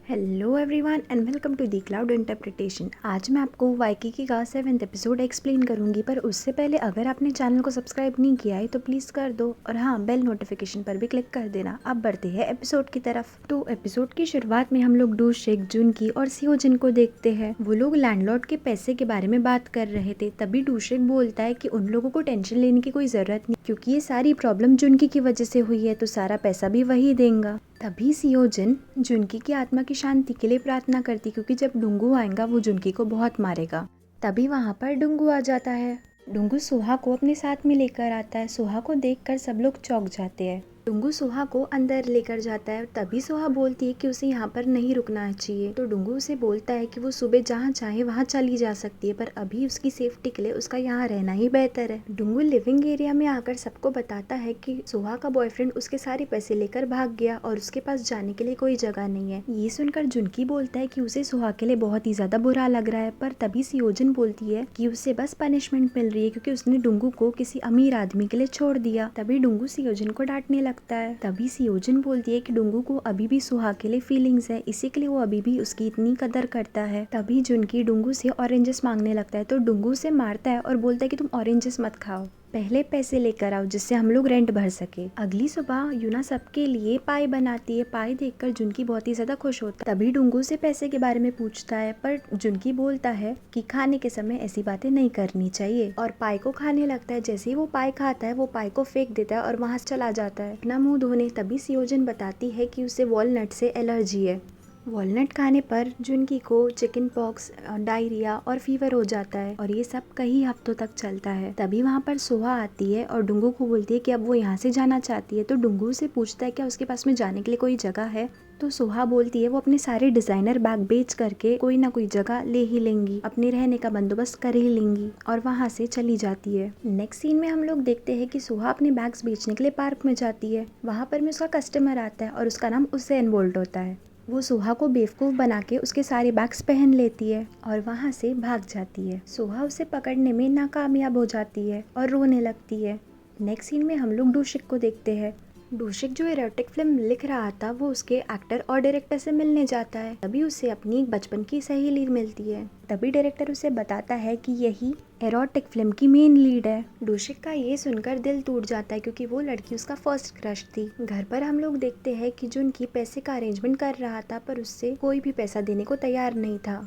Hello everyone and welcome to the cloud interpretation. आज मैं आपको वाइकिकी का 7th एपिसोड एक्सप्लेन करूंगी, पर उससे पहले अगर आपने चैनल को सब्सक्राइब नहीं किया है तो प्लीज़ कर दो और हाँ, बेल नोटिफिकेशन पर भी क्लिक कर देना। अब बढ़ते हैं एपिसोड की तरफ। तो एपिसोड की शुरुआत में हम लोग डूशेक, जुनकी और सियोजिन को देखते हैं। वो लोग लैंडलॉर्ड के पैसे के बारे में बात कर रहे थे। तभी डूशेक बोलता है कि उन लोगों को टेंशन लेने की कोई जरूरत नहीं, क्योंकि ये सारी प्रॉब्लम जुनकी की वजह से हुई है, तो सारा पैसा भी वही देगा। तभी सियोजिन जुनकी की आत्मा की शांति के लिए प्रार्थना करती, क्योंकि जब डुंगू आएगा वो जुनकी को बहुत मारेगा। तभी वहाँ पर डुंगू आ जाता है। डुंगू सुहा को अपने साथ में लेकर आता है। सुहा को देखकर सब लोग चौंक जाते हैं। डुंगू सुहा को अंदर लेकर जाता है। तभी सुहा बोलती है कि उसे यहाँ पर नहीं रुकना चाहिए। तो डुंगू उसे बोलता है कि वो सुबह जहाँ चाहे वहाँ चली जा सकती है, पर अभी उसकी सेफ्टी के लिए उसका यहाँ रहना ही बेहतर है। डुंगू लिविंग एरिया में आकर सबको बताता है कि सुहा का बॉयफ्रेंड उसके सारे पैसे लेकर भाग गया और उसके पास जाने के लिए कोई जगह नहीं है। ये सुनकर जुनकी बोलता है कि उसे सुहा के लिए बहुत ही ज्यादा बुरा लग रहा है, पर तभी सियोजिन बोलती है कि उसे बस पनिशमेंट मिल रही है क्योंकि उसने डुंगू को किसी अमीर आदमी के लिए छोड़ दिया। तभी डुंगू सियोजिन को डांटने लगता है। तभी सियोजिन बोलती है कि डुंगू को अभी भी सुहा के लिए फीलिंग्स है, इसी के लिए वो अभी भी उसकी इतनी कदर करता है। तभी जुनकी डुंगू से ऑरेंजेस मांगने लगता है, तो डुंगू उसे मारता है और बोलता है कि तुम ऑरेंजेस मत खाओ, पहले पैसे लेकर आओ जिससे हम लोग रेंट भर सके। अगली सुबह यूना सबके लिए पाई बनाती है। पाई देखकर जुनकी बहुत ही ज्यादा खुश होता है। तभी डुंगू से पैसे के बारे में पूछता है, पर जुनकी बोलता है कि खाने के समय ऐसी बातें नहीं करनी चाहिए, और पाई को खाने लगता है। जैसे ही वो पाई खाता है वो पाई को फेंक देता है और वहां से चला जाता है अपना मुंह धोने। तभी सियोजिन बताती है कि उसे वॉलनट से एलर्जी है। वॉलनट खाने पर जुनकी को चिकन पॉक्स, डायरिया और फीवर हो जाता है, और ये सब कई हफ्तों तक चलता है। तभी वहाँ पर सोहा आती है और डुंगू को बोलती है कि अब वो यहाँ से जाना चाहती है। तो डुंगू से पूछता है क्या उसके पास में जाने के लिए कोई जगह है। तो सोहा बोलती है वो अपने सारे डिजाइनर बैग बेच करके कोई ना कोई जगह ले ही लेंगी, अपने रहने का बंदोबस्त कर ही लेंगी, और वहाँ से चली जाती है। नेक्स्ट सीन में हम लोग देखते हैं कि सोहा अपने बैग्स बेचने के लिए पार्क में जाती है। वहाँ पर में उसका कस्टमर आता है और उसका नाम उसैन बोल्ट होता है। वो सोहा को बेवकूफ़ बना के उसके सारे बैग्स पहन लेती है और वहाँ से भाग जाती है। सोहा उसे पकड़ने में नाकामयाब हो जाती है और रोने लगती है। नेक्स्ट सीन में हम लोग डूशिक को देखते हैं। डूशिक जो एरोटिक फिल्म लिख रहा था वो उसके एक्टर और डायरेक्टर से मिलने जाता है। तभी उसे अपनी एक बचपन की सहेली मिलती है। तभी डायरेक्टर उसे बताता है कि यही एरोटिक फिल्म की मेन लीड है। डूशिक का ये सुनकर दिल टूट जाता है, क्योंकि वो लड़की उसका फर्स्ट क्रश थी। घर पर हम लोग देखते हैं कि जुनकी पैसे का अरेंजमेंट कर रहा था, पर उससे कोई भी पैसा देने को तैयार नहीं था।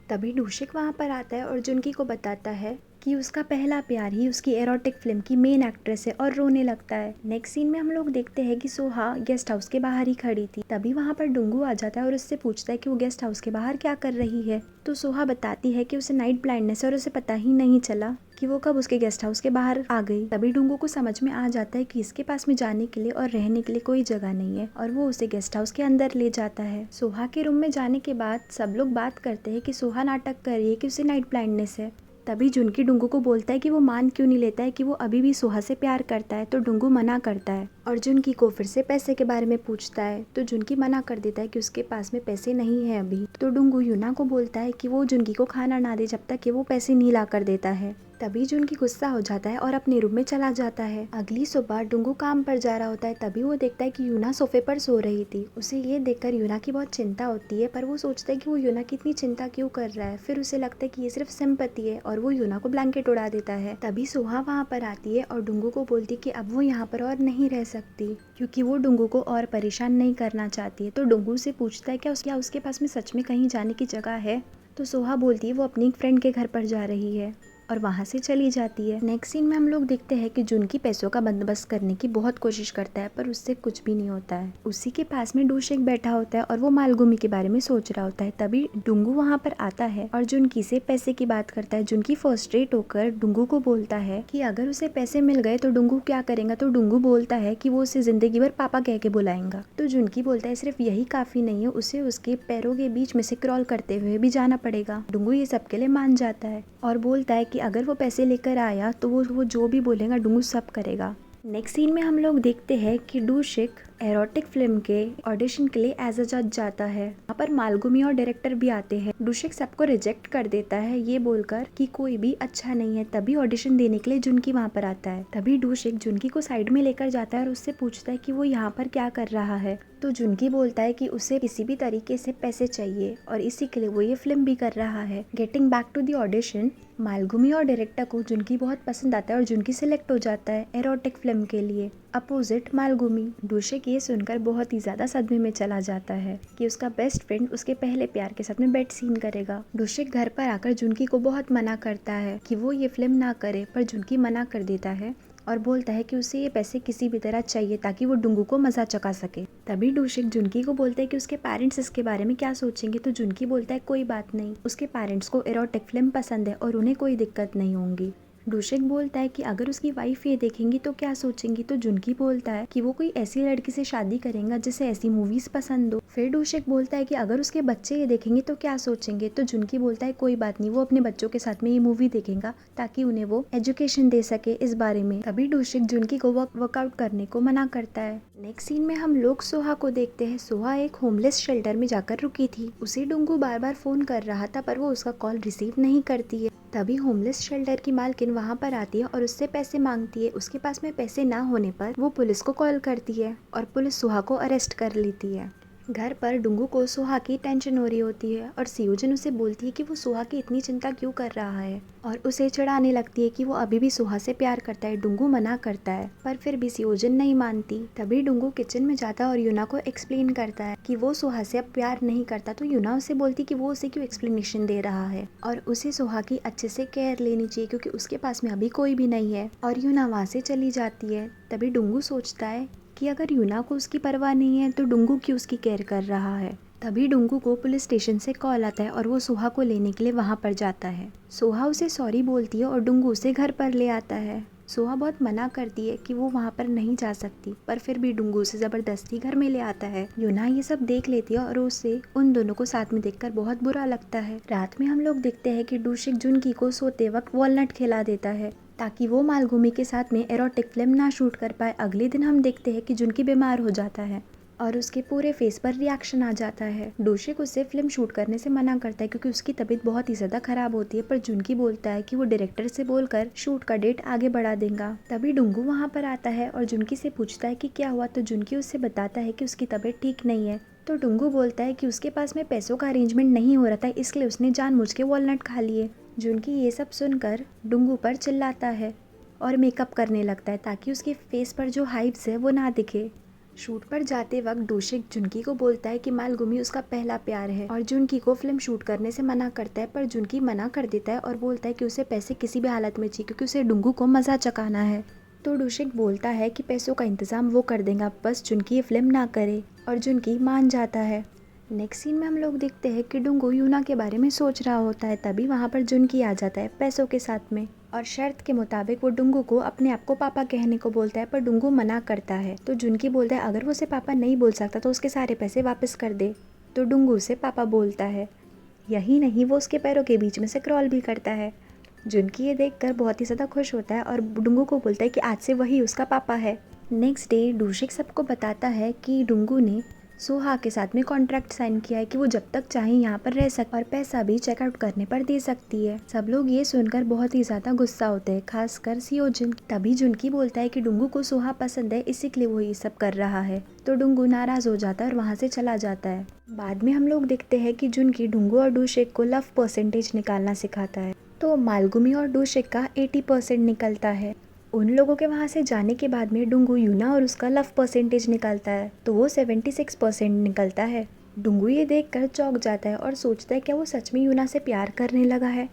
तभी डूशिक वहाँ पर आता है और जुनकी को बताता है कि उसका पहला प्यार ही उसकी एरोटिक फिल्म की मेन एक्ट्रेस है, और रोने लगता है। नेक्स्ट सीन में हम लोग देखते हैं कि सोहा गेस्ट हाउस के बाहर ही खड़ी थी। तभी वहाँ पर डुंगू आ जाता है और उससे पूछता है कि वो गेस्ट हाउस के बाहर क्या कर रही है। तो सोहा बताती है कि उसे नाइट ब्लाइंडनेस है और उसे पता ही नहीं चला कि वो कब उसके गेस्ट हाउस के बाहर आ गई। तभी डुंगू को समझ में आ जाता है कि इसके पास में जाने के लिए और रहने के लिए कोई जगह नहीं है, और वो उसे गेस्ट हाउस के अंदर ले जाता है। सोहा के रूम में जाने के बाद सब लोग बात करते हैं कि सोहा नाटक कर रही है कि उसे नाइट ब्लाइंडनेस है। तभी जुनकी डुंगू को बोलता है कि वो मान क्यों नहीं लेता है कि वो अभी भी सोहा से प्यार करता है। तो डुंगू मना करता है और जुनकी को फिर से पैसे के बारे में पूछता है। तो जुनकी मना कर देता है कि उसके पास में पैसे नहीं है अभी। तो डुंगू यूना को बोलता है कि वो जुनकी को खाना ना दे जब तक कि वो पैसे नहीं ला कर देता है। तभी जुनकी गुस्सा हो जाता है और अपने रूम में चला जाता है। अगली सुबह डुंगू काम पर जा रहा होता है। तभी वो देखता है कि यूना सोफे पर सो रही थी। उसे ये देखकर यूना की बहुत चिंता होती है, पर वो सोचता है कि वो यूना की इतनी चिंता क्यों कर रहा है। फिर उसे लगता है कि ये सिर्फ सिंपैथी है, और वो यूना को ब्लैंकेट उड़ा देता है। तभी सोहा वहाँ पर आती है और डुंगू को बोलती है कि अब वो यहाँ पर और नहीं रह सकती, क्योंकि वो डुंगू को और परेशान नहीं करना चाहती है। तो डुंगू से पूछता है क्या उसके पास में सच में कहीं जाने की जगह है। तो सोहा बोलती है वो अपनी एक फ्रेंड के घर पर जा रही है और वहाँ से चली जाती है। नेक्स्ट सीन में हम लोग देखते हैं कि जुनकी पैसों का बंदोबस्त करने की बहुत कोशिश करता है, पर उससे कुछ भी नहीं होता है। उसी के पास में डूशेक बैठा होता है और वो मालगुमी के बारे में सोच रहा होता है। तभी डुंगू वहाँ पर आता है और जुनकी से पैसे की बात करता है। जुनकी फ्रस्ट्रेट होकर डुंगू को बोलता है कि अगर उसे पैसे मिल गए तो डुंगू क्या करेगा। तो डुंगू बोलता है कि वो उसे जिंदगी भर पापा कह के बुलाएगा। तो जुनकी बोलता है सिर्फ यही काफी नहीं है, उसे उसके पैरों के बीच में से क्रॉल करते हुए भी जाना पड़ेगा। डुंगू ये सब के लिए मान जाता है और बोलता है कि अगर वो पैसे लेकर आया तो वो जो भी बोलेगा डुंगू सब करेगा। नेक्स्ट सीन में हम लोग देखते हैं कि डूशिक एरोटिक फिल्म के ऑडिशन के लिए एज अ जज जाता है। वहाँ पर मालगुमी और डायरेक्टर भी आते हैं। डूशेक सबको रिजेक्ट कर देता है ये बोलकर कि कोई भी अच्छा नहीं है। तभी ऑडिशन देने के लिए जुनकी वहाँ पर आता है। तभी डूशेक जुनकी को साइड में लेकर जाता है और उससे पूछता है कि वो यहाँ पर क्या कर रहा है। तो जुनकी बोलता है कि उसे किसी भी तरीके से पैसे चाहिए और इसी के लिए वो ये फिल्म भी कर रहा है। Getting back to the audition, मालगुमी और डायरेक्टर को जुनकी बहुत पसंद आता है और जुनकी सिलेक्ट हो जाता है एरोटिक फिल्म के लिए अपोजिट मालगुमी। डूशेक ये सुनकर बहुत ही ज्यादा सदमे में चला जाता है कि उसका बेस्ट फ्रेंड उसके पहले प्यार के साथ में बेड सीन करेगा। डूशेक घर पर आकर जुनकी को बहुत मना करता है कि वो ये फिल्म ना करे, पर जुनकी मना कर देता है और बोलता है कि उसे ये पैसे किसी भी तरह चाहिए ताकि वो डुंगू को मजा चखा सके। तभी डूशेक जुनकी को बोलता है कि उसके पेरेंट्स इसके बारे में क्या सोचेंगे। तो जुनकी बोलता है कोई बात नहीं, उसके पेरेंट्स को एरोटिक फिल्म पसंद है और उन्हें कोई दिक्कत नहीं होगी। डूशेक बोलता है कि अगर उसकी वाइफ ये देखेंगी तो क्या सोचेंगी। तो जुनकी बोलता है कि वो कोई ऐसी लड़की से शादी करेगा जिसे ऐसी मूवीज पसंद हो। फिर डूशेक बोलता है कि अगर उसके बच्चे ये देखेंगे तो क्या सोचेंगे। तो जुनकी बोलता है कोई बात नहीं, वो अपने बच्चों के साथ में ये मूवी देखेगा ताकि उन्हें वो एजुकेशन दे सके इस बारे में। तभी डूशेक जुनकी को वर्कआउट करने को मना करता है। नेक्स्ट सीन में हम लोग सोहा को देखते हैं। सोहा एक होमलेस शेल्टर में जाकर रुकी थी। उसे डुंगू बार बार फोन कर रहा था पर वो उसका कॉल रिसीव नहीं करती है। तभी होमलेस शेल्टर की मालकिन वहाँ पर आती है और उससे पैसे मांगती है। उसके पास में पैसे ना होने पर वो पुलिस को कॉल करती है और पुलिस सोहा को अरेस्ट कर लेती है। घर पर डुंगू को सोहा की टेंशन हो रही होती है और सियोजन उसे बोलती है कि वो सोहा की इतनी चिंता क्यों कर रहा है और उसे चिढ़ाने लगती है कि वो अभी भी सोहा से प्यार करता है। डुंगू मना करता है पर फिर भी सियोजन नहीं मानती। तभी डुंगू किचन में जाता है और यूना को एक्सप्लेन करता है कि वो सोहा से अब प्यार नहीं करता। तो यूना उसे बोलती कि वो उसे क्यों एक्सप्लेनेशन दे रहा है और उसे सोहा की अच्छे से केयर लेनी चाहिए क्योंकि उसके पास में अभी कोई भी नहीं है और यूना वहाँ से चली जाती है। तभी डुंगू सोचता है कि अगर यूना को उसकी परवाह नहीं है तो डुंगू क्यों उसकी केयर कर रहा है। तभी डुंगू को पुलिस स्टेशन से कॉल आता है और वो सोहा को लेने के लिए वहाँ पर जाता है। सोहा उसे सॉरी बोलती है और डुंगू उसे घर पर ले आता है। सोहा बहुत मना करती है कि वो वहाँ पर नहीं जा सकती पर फिर भी डुंगू उसे जबरदस्ती घर में ले आता है। यूना ये सब देख लेती है और उसे उन दोनों को साथ में देखकर बहुत बुरा लगता है। रात में हम लोग देखते हैं कि डूशेक जुनकी को सोते वक्त वॉलनट खिला देता है ताकि वो मालगुमी के साथ में एरोटिक फिल्म ना शूट कर पाए। अगले दिन हम देखते हैं कि जुनकी बीमार हो जाता है और उसके पूरे फेस पर रिएक्शन आ जाता है। डूशेक उससे फिल्म शूट करने से मना करता है क्योंकि उसकी तबीयत बहुत ही ज्यादा खराब होती है, पर जुनकी बोलता है कि वो डायरेक्टर से बोलकर शूट का डेट आगे बढ़ा देगा। तभी डुंगू वहाँ पर आता है और जुनकी से पूछता है कि क्या हुआ। तो जुनकी उससे बताता है कि उसकी तबीयत ठीक नहीं है। तो डुंगू बोलता है कि उसके पास में पैसों का अरेंजमेंट नहीं हो रहा था इसलिए उसने जानबूझ के वॉलनट खा लिए। जुनकी ये सब सुनकर डुंगू पर चिल्लाता है और मेकअप करने लगता है ताकि उसके फेस पर जो हाइव्स है वो ना दिखे। शूट पर जाते वक्त डूशेक जुनकी को बोलता है कि मालगुमी उसका पहला प्यार है और जुनकी को फिल्म शूट करने से मना करता है, पर जुनकी मना कर देता है और बोलता है कि उसे पैसे किसी भी हालत में चाहिए क्योंकि उसे डुंगू को मजा चखाना है। तो डूशेक बोलता है कि पैसों का इंतजाम वो कर देगा, बस जुनकी ये फिल्म ना करे और जुनकी मान जाता है। नेक्स्ट सीन में हम लोग देखते हैं कि डुंगू यूना के बारे में सोच रहा होता है। तभी वहाँ पर जुनकी आ जाता है पैसों के साथ में और शर्त के मुताबिक वो डुंगू को अपने आप को पापा कहने को बोलता है, पर डुंगू मना करता है। तो जुनकी बोलता है अगर वो उसे पापा नहीं बोल सकता तो उसके सारे पैसे वापस कर दे। तो डुंगू उसे पापा बोलता है। यही नहीं, वो उसके पैरों के बीच में से क्रॉल भी करता है। जुनकी ये देखकर बहुत ही ज़्यादा खुश होता है और डुंगू को बोलता है कि आज से वही उसका पापा है। नेक्स्ट डे डूशेक सबको बताता है कि डुंगू ने सोहा के साथ में कॉन्ट्रैक्ट साइन किया है कि वो जब तक चाहे यहाँ पर रह सकती और पैसा भी चेकआउट करने पर दे सकती है। सब लोग ये सुनकर बहुत ही ज्यादा गुस्सा होते हैं, खासकर सियोजिन। तभी जुनकी बोलता है कि डुंगू को सोहा पसंद है इसीलिए वो ये सब कर रहा है। तो डुंगू नाराज हो जाता है और वहाँ से चला जाता है। बाद में हम लोग देखते हैं कि जुनकी डुंगू और डूशेक को लव परसेंटेज निकालना सिखाता है। तो मालगुमी और डूशेक का 80% निकलता है। उन लोगों के वहाँ से जाने के बाद में डुंगू यूना और उसका लव परसेंटेज निकलता है तो वो 76% निकलता है। डुंगू ये देखकर चौंक जाता है और सोचता है क्या वो सच में यूना से प्यार करने लगा है।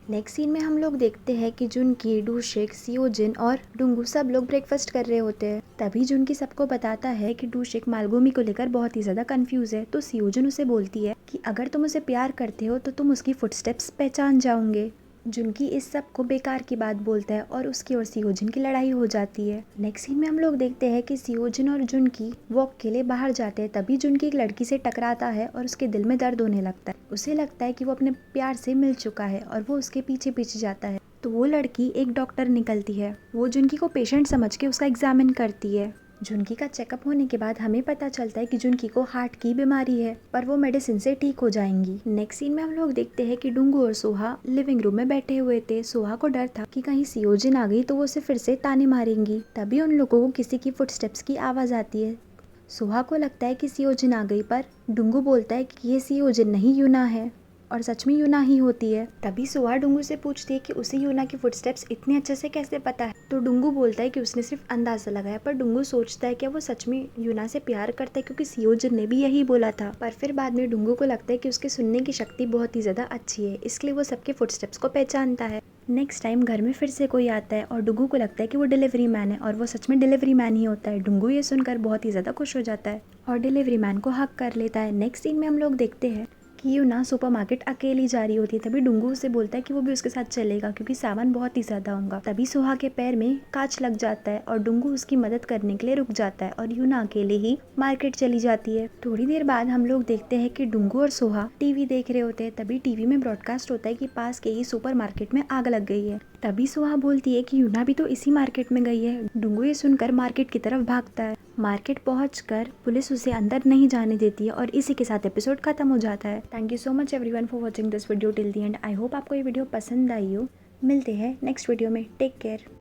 नेक्स्ट सीन में हम लोग देखते हैं कि जुनकी, डूशेक, सियोजिन और डुंगू सब लोग ब्रेकफास्ट कर रहे होते हैं। तभी जुनकी सबको बताता है कि डूशेक मालगुमी को लेकर बहुत ही ज्यादा कंफ्यूज है। तो सियोजिन उसे बोलती है कि अगर तुम उसे प्यार करते हो तो तुम उसकी फुटस्टेप्स पहचान जाओगे। जुनकी इस सब को बेकार की बात बोलता है और उसकी और सियोजिन की लड़ाई हो जाती है। नेक्स्ट सीन में हम लोग देखते हैं कि सियोजिन और जुनकी वॉक के लिए बाहर जाते हैं। तभी जुनकी एक लड़की से टकराता है और उसके दिल में दर्द होने लगता है। उसे लगता है कि वो अपने प्यार से मिल चुका है और वो उसके पीछे पीछे जाता है। तो वो लड़की एक डॉक्टर निकलती है। वो जुनकी को पेशेंट समझ के उसका एग्जामिन करती है। जुनकी का चेकअप होने के बाद हमें पता चलता है कि जुनकी को हार्ट की बीमारी है, पर वो मेडिसिन से ठीक हो जाएंगी। नेक्स्ट सीन में हम लोग देखते हैं कि डुंगू और सोहा लिविंग रूम में बैठे हुए थे। सोहा को डर था कि कहीं सियोजिन आ गई तो वो उसे फिर से ताने मारेंगी। तभी उन लोगों को किसी की फुटस्टेप्स की आवाज आती है। सोहा को लगता है कि सियोजिन आ गई, पर डुंगू बोलता है कि ये सियोजिन नहीं, यूना है, और सच में यूना ही होती है। तभी सोहा डुंगू से पूछती है कि उसे यूना की फुटस्टेप्स इतने अच्छे से कैसे पता है। तो डुंगू बोलता है कि उसने सिर्फ अंदाजा लगाया, पर डुंगू सोचता है कि वो सच में यूना से प्यार करता है क्योंकि सियोजिन ने भी यही बोला था। पर फिर बाद में डुंगू को लगता है कि उसके सुनने की शक्ति बहुत ही ज्यादा अच्छी है, इसलिए वो सबके फुटस्टेप्स को पहचानता है। नेक्स्ट टाइम घर में फिर से कोई आता है और डुंगू को लगता है कि वो डिलीवरी मैन है, और वो सच में डिलीवरी मैन ही होता है। डुंगू ये सुनकर बहुत ही ज्यादा खुश हो जाता है और डिलीवरी मैन को हक कर लेता है। नेक्स्ट सीन में हम लोग देखते हैं कि यूना सुपरमार्केट अकेली जा रही होती है। तभी डुंगू उसे बोलता है कि वो भी उसके साथ चलेगा क्योंकि सामान बहुत ही ज्यादा होगा। तभी सोहा के पैर में कांच लग जाता है और डुंगू उसकी मदद करने के लिए रुक जाता है और यूना अकेले ही मार्केट चली जाती है। थोड़ी देर बाद हम लोग देखते हैं कि डुंगू और सोहा टीवी देख रहे होते हैं। तभी टीवी में ब्रॉडकास्ट होता है कि पास के ही सुपरमार्केट में आग लग गई है। तभी सोहा बोलती है कि यूना भी तो इसी मार्केट में गई है। डुंगू ये सुनकर मार्केट की तरफ भागता है। मार्केट पहुंचकर पुलिस उसे अंदर नहीं जाने देती है और इसी के साथ एपिसोड खत्म हो जाता है। Thank you so much everyone for watching this video till the end. I hope आपको ये वीडियो पसंद आई हो। मिलते हैं नेक्स्ट वीडियो में। Take care.